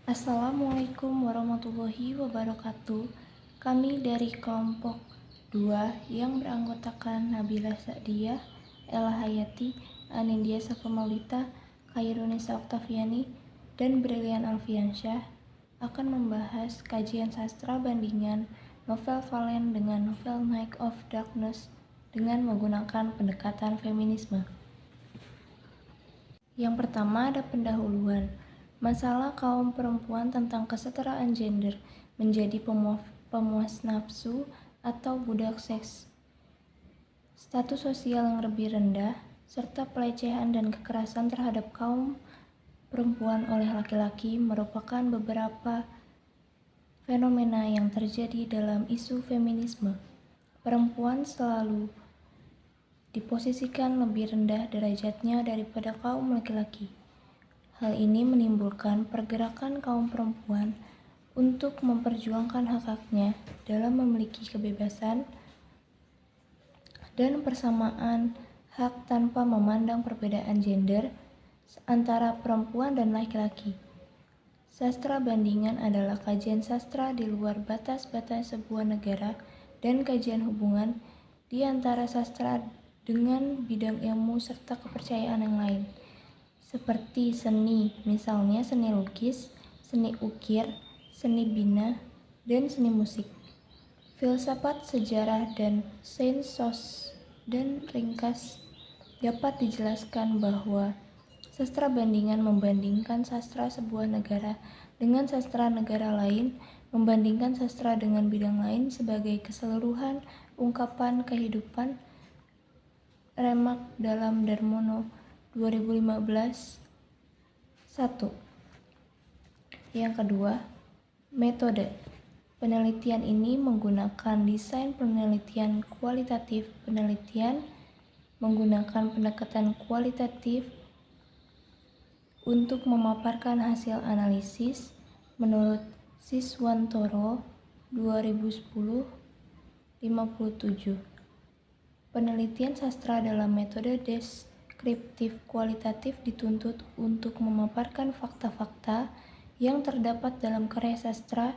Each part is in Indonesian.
Assalamualaikum warahmatullahi wabarakatuh. Kami dari kelompok 2 yang beranggotakan Nabila Sa'diyah, Ella Hayati, Anindya Sakomalita, Khairunisa Oktaviani, dan Brilian Alfiansyah akan membahas kajian sastra bandingan novel Valen dengan novel Night of Darkness dengan menggunakan pendekatan feminisme. Yang pertama ada pendahuluan. Masalah kaum perempuan tentang kesetaraan gender menjadi pemuas nafsu atau budak seks. Status sosial yang lebih rendah, serta pelecehan dan kekerasan terhadap kaum perempuan oleh laki-laki merupakan beberapa fenomena yang terjadi dalam isu feminisme. Perempuan selalu diposisikan lebih rendah derajatnya daripada kaum laki-laki. Hal ini menimbulkan pergerakan kaum perempuan untuk memperjuangkan hak-haknya dalam memiliki kebebasan dan persamaan hak tanpa memandang perbedaan gender antara perempuan dan laki-laki. Sastra bandingan adalah kajian sastra di luar batas-batas sebuah negara dan kajian hubungan di antara sastra dengan bidang ilmu serta kepercayaan yang lain, seperti seni, misalnya seni lukis, seni ukir, seni bina, dan seni musik. Filsafat, sejarah, dan sains sos dan ringkas dapat dijelaskan bahwa sastra bandingan membandingkan sastra sebuah negara dengan sastra negara lain, membandingkan sastra dengan bidang lain sebagai keseluruhan ungkapan kehidupan. Remark dalam Darmono 2015. 1. Yang kedua, metode. Penelitian ini menggunakan desain penelitian kualitatif. Penelitian menggunakan pendekatan kualitatif untuk memaparkan hasil analisis menurut Siswantoro 2010-57. Penelitian sastra dalam metode deskriptif kualitatif dituntut untuk memaparkan fakta-fakta yang terdapat dalam karya sastra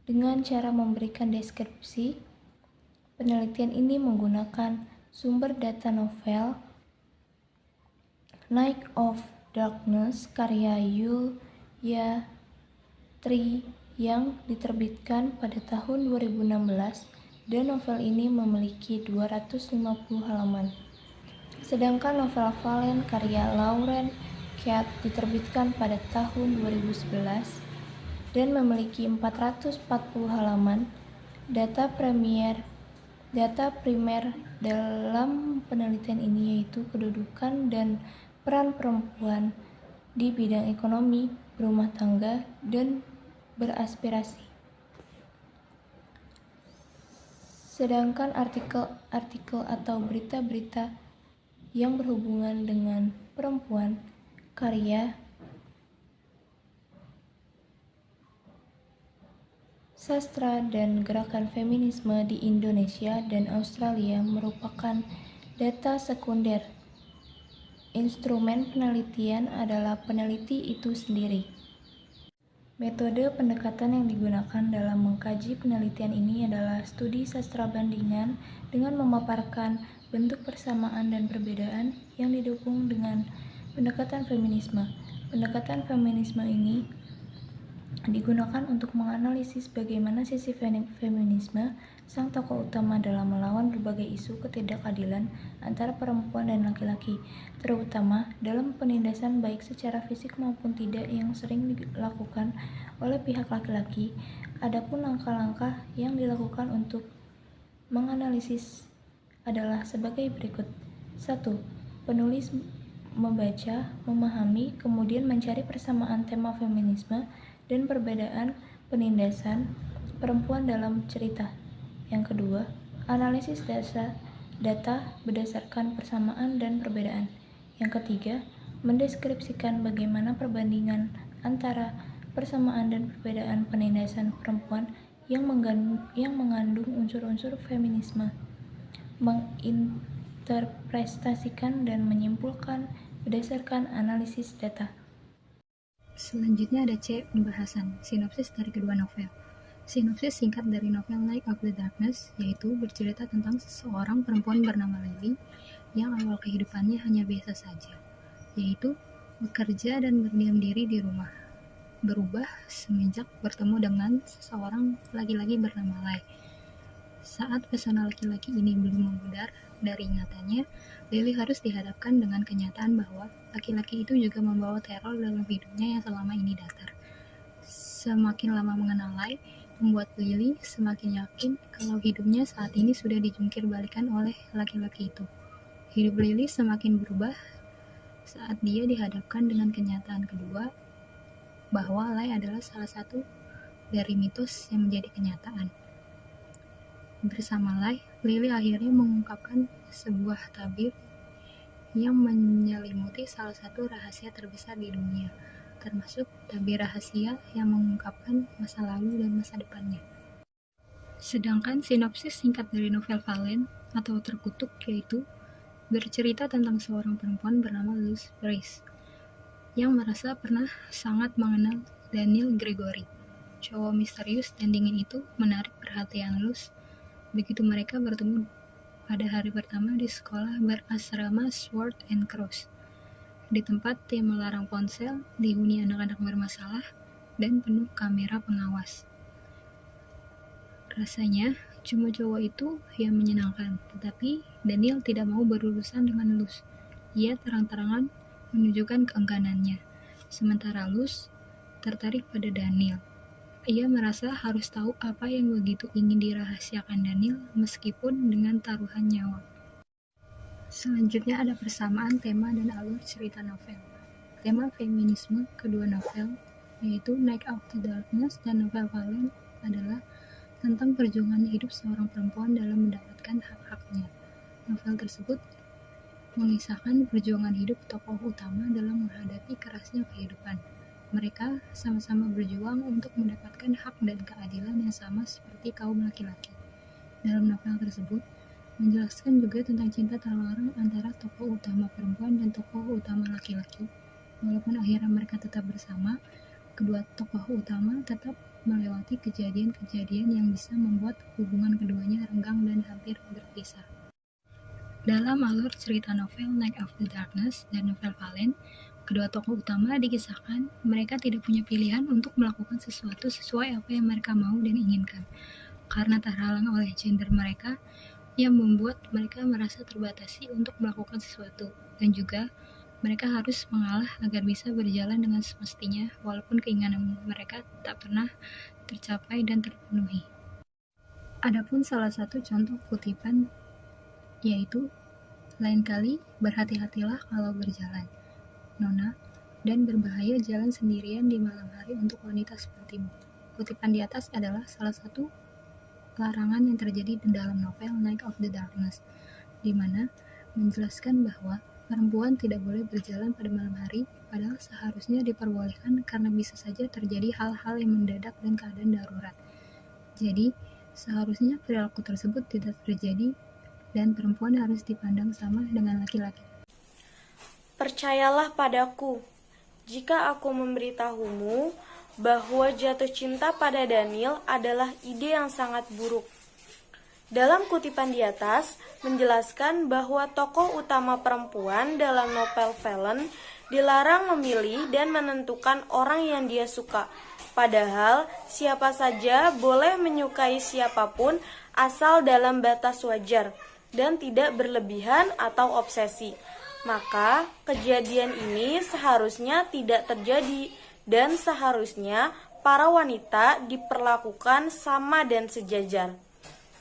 dengan cara memberikan deskripsi. Penelitian ini menggunakan sumber data novel Night of Darkness karya Yulia Tri yang diterbitkan pada tahun 2016. Dan novel ini memiliki 250 halaman. Sedangkan novel Valen karya Lauren Keat diterbitkan pada tahun 2011 dan memiliki 440 halaman. Data primer dalam penelitian ini yaitu kedudukan dan peran perempuan di bidang ekonomi, berumah tangga, dan beraspirasi. Sedangkan artikel-artikel atau berita-berita yang berhubungan dengan perempuan, karya sastra dan gerakan feminisme di Indonesia dan Australia merupakan data sekunder. Instrumen penelitian adalah peneliti itu sendiri. Metode pendekatan yang digunakan dalam mengkaji penelitian ini adalah studi sastra bandingan dengan memaparkan bentuk persamaan dan perbedaan yang didukung dengan pendekatan feminisme. Pendekatan feminisme ini digunakan untuk menganalisis bagaimana sisi feminisme sang tokoh utama dalam melawan berbagai isu ketidakadilan antara perempuan dan laki-laki, terutama dalam penindasan baik secara fisik maupun tidak yang sering dilakukan oleh pihak laki-laki. Adapun langkah-langkah yang dilakukan untuk menganalisis adalah sebagai berikut. 1. Penulis membaca, memahami, kemudian mencari persamaan tema feminisme dan perbedaan penindasan perempuan dalam cerita. Yang kedua, analisis data berdasarkan persamaan dan perbedaan. Yang ketiga, mendeskripsikan bagaimana perbandingan antara persamaan dan perbedaan penindasan perempuan yang mengandung unsur-unsur feminisme, menginterpretasikan dan menyimpulkan berdasarkan analisis data. Selanjutnya ada C. Pembahasan, sinopsis dari kedua novel. Sinopsis singkat dari novel Night of the Darkness, yaitu bercerita tentang seseorang perempuan bernama Lily yang awal kehidupannya hanya biasa saja, yaitu bekerja dan berdiam diri di rumah. Berubah semenjak bertemu dengan seseorang laki-laki bernama Lai. Saat pesona laki-laki ini belum memudar dari ingatannya, Lily harus dihadapkan dengan kenyataan bahwa laki-laki itu juga membawa teror dalam hidupnya yang selama ini datar. Semakin lama mengenal Lai, membuat Lily semakin yakin kalau hidupnya saat ini sudah dijungkir balikan oleh laki-laki itu. Hidup Lily semakin berubah saat dia dihadapkan dengan kenyataan kedua bahwa Lai adalah salah satu dari mitos yang menjadi kenyataan. Bersama Lai, Lily akhirnya mengungkapkan sebuah tabir yang menyelimuti salah satu rahasia terbesar di dunia, termasuk tabir rahasia yang mengungkapkan masa lalu dan masa depannya. Sedangkan sinopsis singkat dari novel Valen atau Terkutuk yaitu bercerita tentang seorang perempuan bernama Luz Brace yang merasa pernah sangat mengenal Daniel Gregory. Cowok misterius dan dingin itu menarik perhatian Luz begitu mereka bertemu pada hari pertama di sekolah berasrama Sword and Cross, di tempat yang melarang ponsel, dihuni anak-anak bermasalah, dan penuh kamera pengawas. Rasanya cuma cowok itu yang menyenangkan, tetapi Daniel tidak mau berurusan dengan Luz. Ia terang-terangan menunjukkan keengganannya, sementara Luz tertarik pada Daniel. Ia merasa harus tahu apa yang begitu ingin dirahasiakan Daniel meskipun dengan taruhan nyawa. Selanjutnya ada persamaan tema dan alur cerita novel. Tema feminisme kedua novel, yaitu Night of the Darkness dan novel Valen, adalah tentang perjuangan hidup seorang perempuan dalam mendapatkan hak-haknya. Novel tersebut mengisahkan perjuangan hidup tokoh utama dalam menghadapi kerasnya kehidupan. Mereka sama-sama berjuang untuk mendapatkan hak dan keadilan yang sama seperti kaum laki-laki. Dalam novel tersebut, menjelaskan juga tentang cinta terlarang antara tokoh utama perempuan dan tokoh utama laki-laki. Walaupun akhirnya mereka tetap bersama, kedua tokoh utama tetap melewati kejadian-kejadian yang bisa membuat hubungan keduanya renggang dan hampir berpisah. Dalam alur cerita novel Night of the Darkness dan novel Valen, kedua tokoh utama dikisahkan mereka tidak punya pilihan untuk melakukan sesuatu sesuai apa yang mereka mau dan inginkan, karena terhalang oleh gender mereka yang membuat mereka merasa terbatasi untuk melakukan sesuatu, dan juga mereka harus mengalah agar bisa berjalan dengan semestinya walaupun keinginan mereka tak pernah tercapai dan terpenuhi. Adapun salah satu contoh kutipan yaitu, lain kali berhati-hatilah kalau berjalan, Nona, dan berbahaya jalan sendirian di malam hari untuk wanita sepertimu. Kutipan di atas adalah salah satu larangan yang terjadi di dalam novel Night of the Darkness, di mana menjelaskan bahwa perempuan tidak boleh berjalan pada malam hari, padahal seharusnya diperbolehkan karena bisa saja terjadi hal-hal yang mendadak dan keadaan darurat. Jadi, seharusnya perilaku tersebut tidak terjadi dan perempuan harus dipandang sama dengan laki-laki. Percayalah padaku, jika aku memberitahumu bahwa jatuh cinta pada Daniel adalah ide yang sangat buruk. Dalam kutipan di atas, menjelaskan bahwa tokoh utama perempuan dalam novel Valen dilarang memilih dan menentukan orang yang dia suka. Padahal, siapa saja boleh menyukai siapapun asal dalam batas wajar dan tidak berlebihan atau obsesi. Maka, kejadian ini seharusnya tidak terjadi dan seharusnya para wanita diperlakukan sama dan sejajar.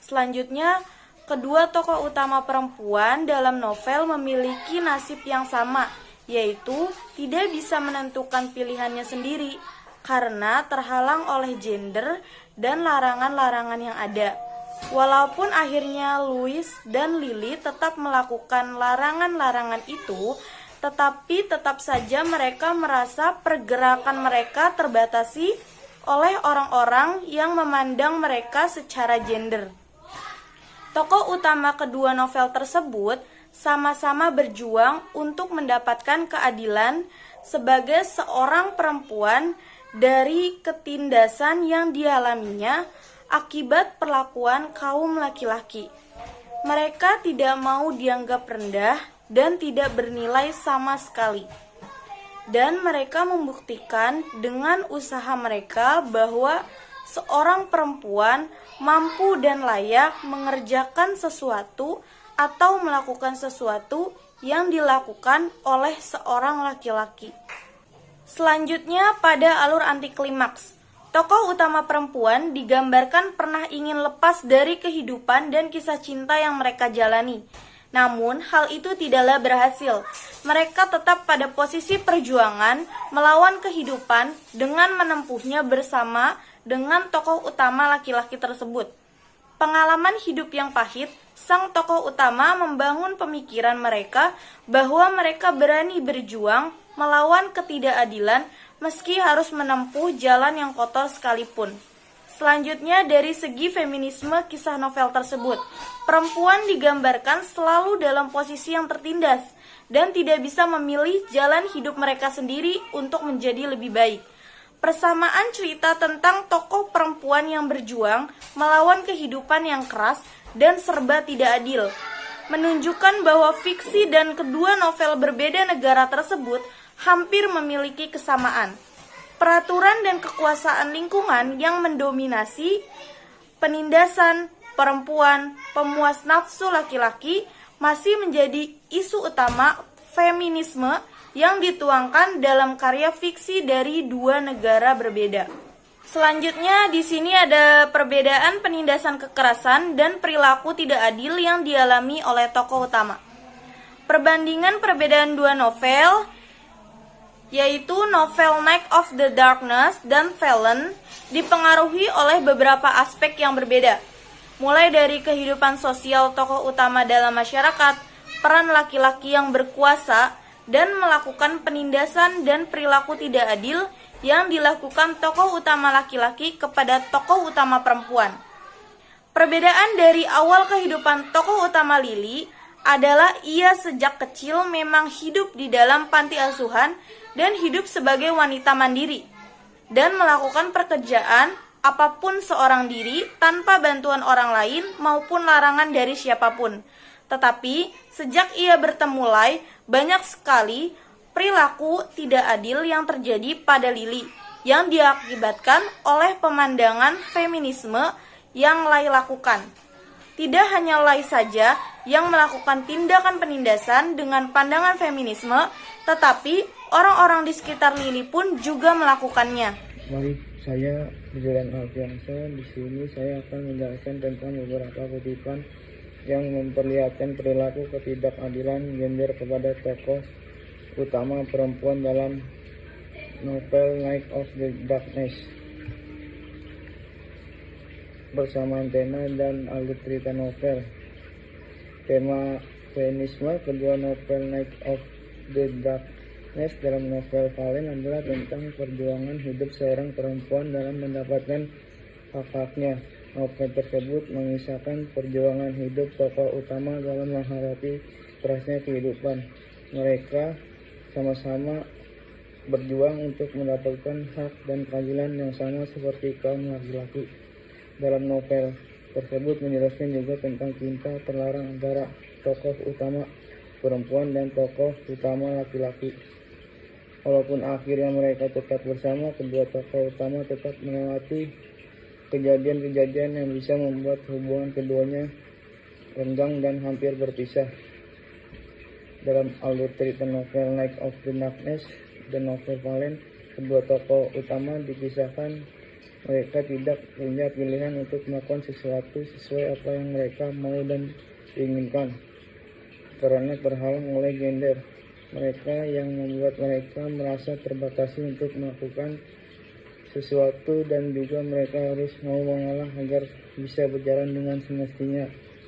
Selanjutnya, kedua tokoh utama perempuan dalam novel memiliki nasib yang sama, yaitu tidak bisa menentukan pilihannya sendiri karena terhalang oleh gender dan larangan-larangan yang ada. Walaupun akhirnya Louis dan Lily tetap melakukan larangan-larangan itu, tetapi tetap saja mereka merasa pergerakan mereka terbatasi oleh orang-orang yang memandang mereka secara gender. Tokoh utama kedua novel tersebut sama-sama berjuang untuk mendapatkan keadilan sebagai seorang perempuan dari ketindasan yang dialaminya akibat perlakuan kaum laki-laki. Mereka tidak mau dianggap rendah dan tidak bernilai sama sekali. Dan mereka membuktikan dengan usaha mereka bahwa seorang perempuan mampu dan layak mengerjakan sesuatu atau melakukan sesuatu yang dilakukan oleh seorang laki-laki. Selanjutnya pada alur anti klimaks, tokoh utama perempuan digambarkan pernah ingin lepas dari kehidupan dan kisah cinta yang mereka jalani. Namun hal itu tidaklah berhasil. Mereka tetap pada posisi perjuangan melawan kehidupan dengan menempuhnya bersama dengan tokoh utama laki-laki tersebut. Pengalaman hidup yang pahit, sang tokoh utama membangun pemikiran mereka bahwa mereka berani berjuang melawan ketidakadilan meski harus menempuh jalan yang kotor sekalipun. Selanjutnya dari segi feminisme kisah novel tersebut, perempuan digambarkan selalu dalam posisi yang tertindas dan tidak bisa memilih jalan hidup mereka sendiri untuk menjadi lebih baik. Persamaan cerita tentang tokoh perempuan yang berjuang melawan kehidupan yang keras dan serba tidak adil menunjukkan bahwa fiksi dan kedua novel berbeda negara tersebut hampir memiliki kesamaan. Peraturan dan kekuasaan lingkungan yang mendominasi, penindasan perempuan, pemuas nafsu laki-laki masih menjadi isu utama feminisme yang dituangkan dalam karya fiksi dari dua negara berbeda. Selanjutnya di sini ada perbedaan penindasan kekerasan dan perilaku tidak adil yang dialami oleh tokoh utama. Perbandingan perbedaan dua novel yaitu novel Night of the Darkness dan Fallen dipengaruhi oleh beberapa aspek yang berbeda. Mulai dari kehidupan sosial tokoh utama dalam masyarakat, peran laki-laki yang berkuasa, dan melakukan penindasan dan perilaku tidak adil yang dilakukan tokoh utama laki-laki kepada tokoh utama perempuan. Perbedaan dari awal kehidupan tokoh utama Lily adalah ia sejak kecil memang hidup di dalam panti asuhan dan hidup sebagai wanita mandiri dan melakukan pekerjaan apapun seorang diri tanpa bantuan orang lain maupun larangan dari siapapun. Tetapi sejak ia bertemulai banyak sekali perilaku tidak adil yang terjadi pada Lily yang diakibatkan oleh pemandangan feminisme yang Lai lakukan. Tidak hanya Lai saja yang melakukan tindakan penindasan dengan pandangan feminisme, tetapi orang-orang di sekitar Lily pun juga melakukannya. Mari, saya Julian Alfiansa. Di sini saya akan menjelaskan tentang beberapa kutipan yang memperlihatkan perilaku ketidakadilan gender kepada tokoh utama perempuan dalam novel Night of the Darkness. Bersamaan tema dan alur cerita novel. Tema feminisme kedua novel Night of the Darkness dalam novel Fallen adalah tentang perjuangan hidup seorang perempuan dalam mendapatkan hak-haknya. Novel tersebut mengisahkan perjuangan hidup tokoh utama dalam menghadapi kerasnya kehidupan. Mereka sama-sama berjuang untuk mendapatkan hak dan keadilan yang sama seperti kaum laki-laki. Dalam novel tersebut menjelaskan juga tentang cinta terlarang antara tokoh utama perempuan dan tokoh utama laki-laki. Walaupun akhirnya mereka tetap bersama, kedua tokoh utama tetap melewati kejadian-kejadian yang bisa membuat hubungan keduanya renggang dan hampir berpisah. Dalam alur cerita novel Night of the Darkness dan novel Fallen, kedua tokoh utama dikisahkan mereka tidak punya pilihan untuk melakukan sesuatu sesuai apa yang mereka mau dan inginkan karena terhalang oleh gender mereka yang membuat mereka merasa terbatasi untuk melakukan sesuatu, dan juga mereka harus mau mengalah agar bisa berjalan dengan semestinya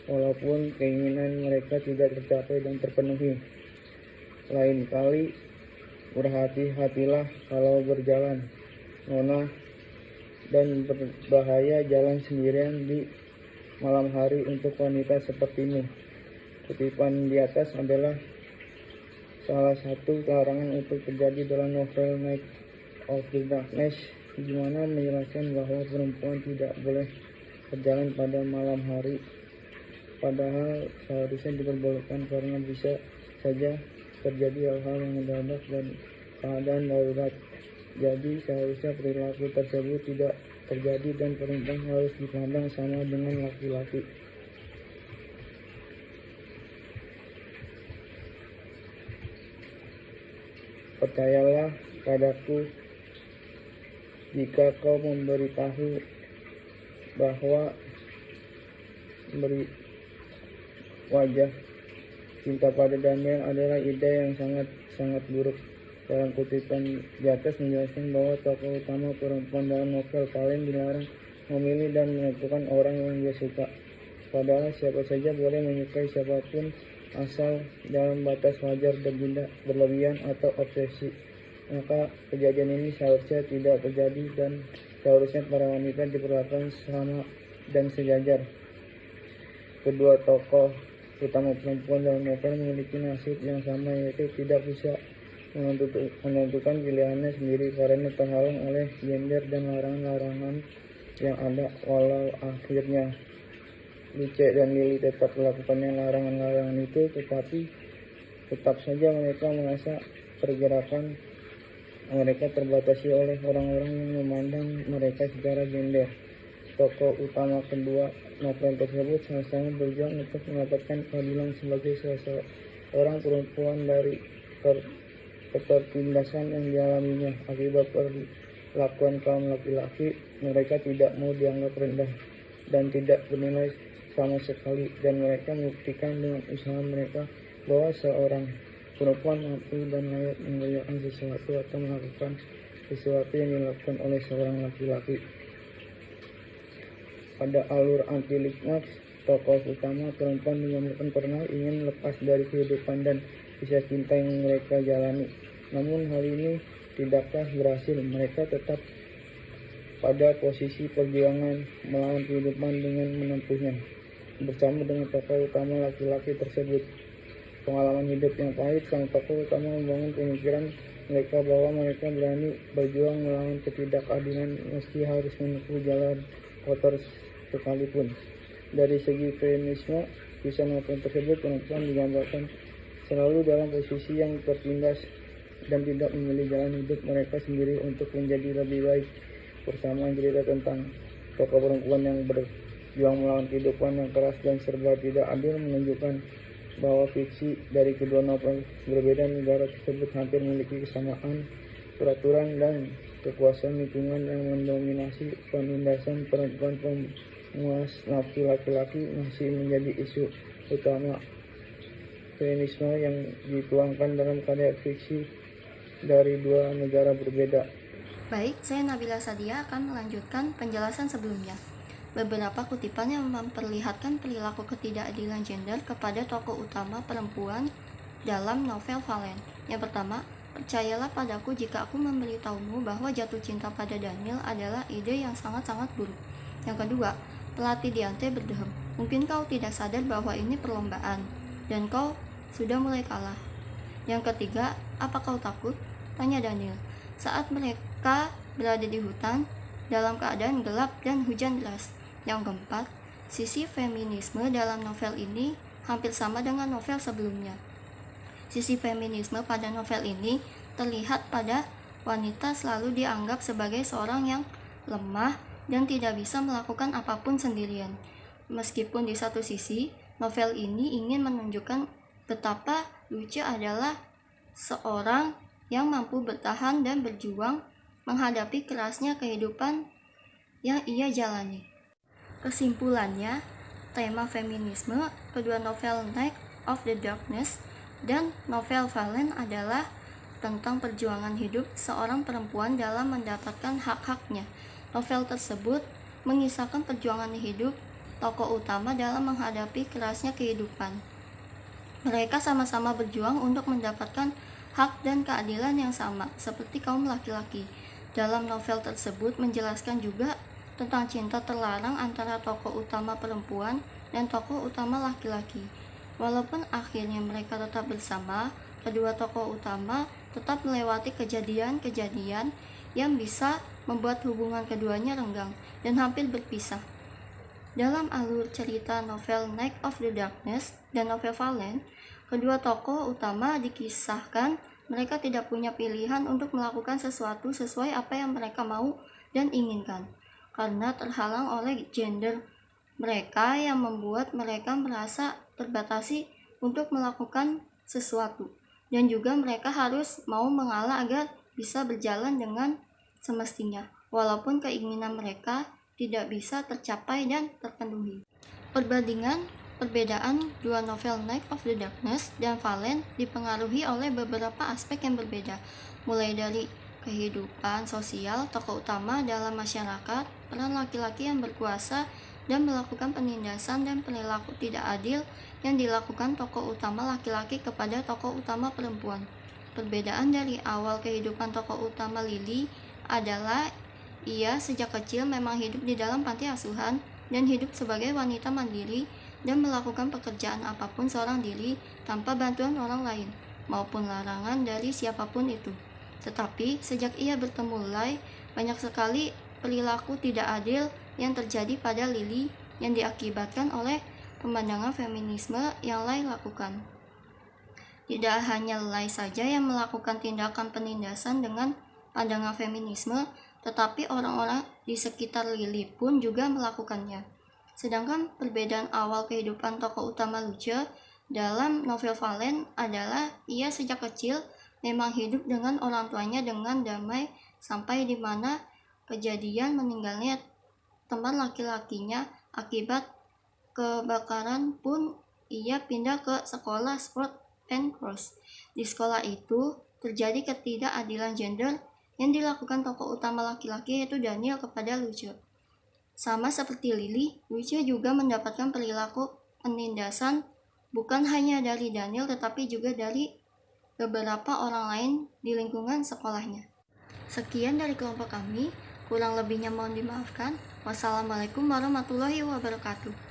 walaupun keinginan mereka tidak tercapai dan terpenuhi. Lain kali berhati-hatilah kalau berjalan, Nona, dan berbahaya jalan sendirian di malam hari untuk wanita sepertimu. Kutipan di atas adalah salah satu larangan untuk terjadi dalam novel Night of the Darkness, di mana menjelaskan bahwa perempuan tidak boleh berjalan pada malam hari. Padahal seharusnya diperbolehkan karena bisa saja terjadi hal-hal yang mendadak dan keadaan darurat. Jadi seharusnya perilaku tersebut tidak terjadi dan perempuan harus dipandang sama dengan laki-laki. Percayalah padaku jika kau memberitahu bahwa wajah cinta pada Daniel adalah ide yang sangat buruk. Dalam kutipan di atas menjelaskan bahwa tokoh utama perempuan dalam novel Valen dilarang memilih dan menentukan orang yang dia suka. Padahal siapa saja boleh menyukai siapapun asal dalam batas wajar dan tidak berlebihan atau obsesi. Maka kejadian ini seharusnya tidak terjadi dan seharusnya para wanita diperlakukan sama dan sejajar. Kedua tokoh utama perempuan dalam novel memiliki nasib yang sama, yaitu tidak bisa menentukan pilihannya sendiri karena terhalang oleh gender dan larangan-larangan yang ada. Walau akhirnya Luce dan Lily tetap melakukannya larangan-larangan itu, tetapi tetap saja mereka merasa pergerakan mereka terbatasi oleh orang-orang yang memandang mereka secara gender. Tokoh utama kedua novel tersebut sama-sama berjuang untuk mendapatkan keadilan sebagai seorang perempuan dari ketertindasan yang dialaminya. Akibat perlakuan kaum laki-laki, mereka tidak mau dianggap rendah dan tidak bernilai sama sekali, dan mereka membuktikan dengan usaha mereka bahwa seorang perempuan mampu dan layak mengerjakan sesuatu atau melakukan sesuatu yang dilakukan oleh seorang laki-laki. Pada alur anti-klimaks, tokoh utama perempuan menyebutkan pernah ingin lepas dari kehidupan dan kisah cinta yang mereka jalani. Namun hal ini tidaklah berhasil. Mereka tetap pada posisi perjuangan melawan kehidupan dengan menempuhnya. Bersama dengan tokoh utama laki-laki tersebut, pengalaman hidup yang pahit, sang tokoh utama membangun pemikiran mereka bahwa mereka berani berjuang melawan ketidakadilan meski harus menempuh jalan kotor sekalipun. Dari segi feminisme, kisah novel tersebut perempuan digambarkan selalu dalam posisi yang tertindas dan tidak memilih jalan hidup mereka sendiri untuk menjadi lebih baik. Persamaan cerita tentang tokoh perempuan yang berjuang melawan kehidupan yang keras dan serba tidak adil menunjukkan bahwa fiksi dari kedua novel berbeda. Negara tersebut hampir memiliki kesamaan peraturan dan kekuasaan lingkungan yang mendominasi. Penindasan perempuan pemuas nafsu laki-laki masih menjadi isu utama feminisme yang dituangkan dalam karya fiksi dari dua negara berbeda. Baik, saya Nabila Sadia akan melanjutkan penjelasan sebelumnya. Beberapa kutipan yang memperlihatkan perilaku ketidakadilan gender kepada tokoh utama perempuan dalam novel Valen. Yang pertama, percayalah padaku jika aku memberitahumu bahwa jatuh cinta pada Daniel adalah ide yang sangat-sangat buruk. Yang kedua, pelatih Diante berdehem. Mungkin kau tidak sadar bahwa ini perlombaan, dan kau sudah mulai kalah. Yang ketiga, apa kau takut? Tanya Daniel. Saat mereka berada di hutan, dalam keadaan gelap dan hujan deras. Yang keempat, sisi feminisme dalam novel ini hampir sama dengan novel sebelumnya. Sisi feminisme pada novel ini terlihat pada wanita selalu dianggap sebagai seorang yang lemah dan tidak bisa melakukan apapun sendirian. Meskipun di satu sisi, novel ini ingin menunjukkan betapa Luce adalah seorang yang mampu bertahan dan berjuang menghadapi kerasnya kehidupan yang ia jalani. Kesimpulannya, tema feminisme kedua novel Night of the Darkness dan novel Valen adalah tentang perjuangan hidup seorang perempuan dalam mendapatkan hak-haknya. Novel tersebut mengisahkan perjuangan hidup tokoh utama dalam menghadapi kerasnya kehidupan. Mereka sama-sama berjuang untuk mendapatkan hak dan keadilan yang sama, seperti kaum laki-laki. Dalam novel tersebut menjelaskan juga tentang cinta terlarang antara tokoh utama perempuan dan tokoh utama laki-laki. Walaupun akhirnya mereka tetap bersama, kedua tokoh utama tetap melewati kejadian-kejadian yang bisa membuat hubungan keduanya renggang dan hampir berpisah. Dalam alur cerita novel Night of the Darkness dan novel Valen, kedua tokoh utama dikisahkan mereka tidak punya pilihan untuk melakukan sesuatu sesuai apa yang mereka mau dan inginkan, karena terhalang oleh gender mereka yang membuat mereka merasa terbatasi untuk melakukan sesuatu, dan juga mereka harus mau mengalah agar bisa berjalan dengan semestinya, walaupun keinginan mereka tidak bisa tercapai dan terpenuhi. Perbedaan dua novel Night of the Darkness dan Valen dipengaruhi oleh beberapa aspek yang berbeda, mulai dari kehidupan sosial tokoh utama dalam masyarakat, peran laki-laki yang berkuasa dan melakukan penindasan dan perilaku tidak adil yang dilakukan tokoh utama laki-laki kepada tokoh utama perempuan. Perbedaan dari awal kehidupan tokoh utama Lily adalah ia sejak kecil memang hidup di dalam panti asuhan dan hidup sebagai wanita mandiri dan melakukan pekerjaan apapun seorang diri tanpa bantuan orang lain maupun larangan dari siapapun itu. Tetapi sejak ia bertemu Lai, banyak sekali perilaku tidak adil yang terjadi pada Lily yang diakibatkan oleh pemandangan feminisme yang Lai lakukan. Tidak hanya Lai saja yang melakukan tindakan penindasan dengan pandangan feminisme, tetapi orang-orang di sekitar Lily pun juga melakukannya. Sedangkan perbedaan awal kehidupan tokoh utama Luce dalam novel Valen adalah ia sejak kecil memang hidup dengan orang tuanya dengan damai sampai di mana kejadian meninggalnya teman laki-lakinya akibat kebakaran pun ia pindah ke sekolah sport Pencross. Di sekolah itu terjadi ketidakadilan gender yang dilakukan tokoh utama laki-laki yaitu Daniel kepada Luce. Sama seperti Lily, Luce juga mendapatkan perilaku penindasan bukan hanya dari Daniel tetapi juga dari beberapa orang lain di lingkungan sekolahnya. Sekian dari kelompok kami, kurang lebihnya mohon dimaafkan. Wassalamualaikum warahmatullahi wabarakatuh.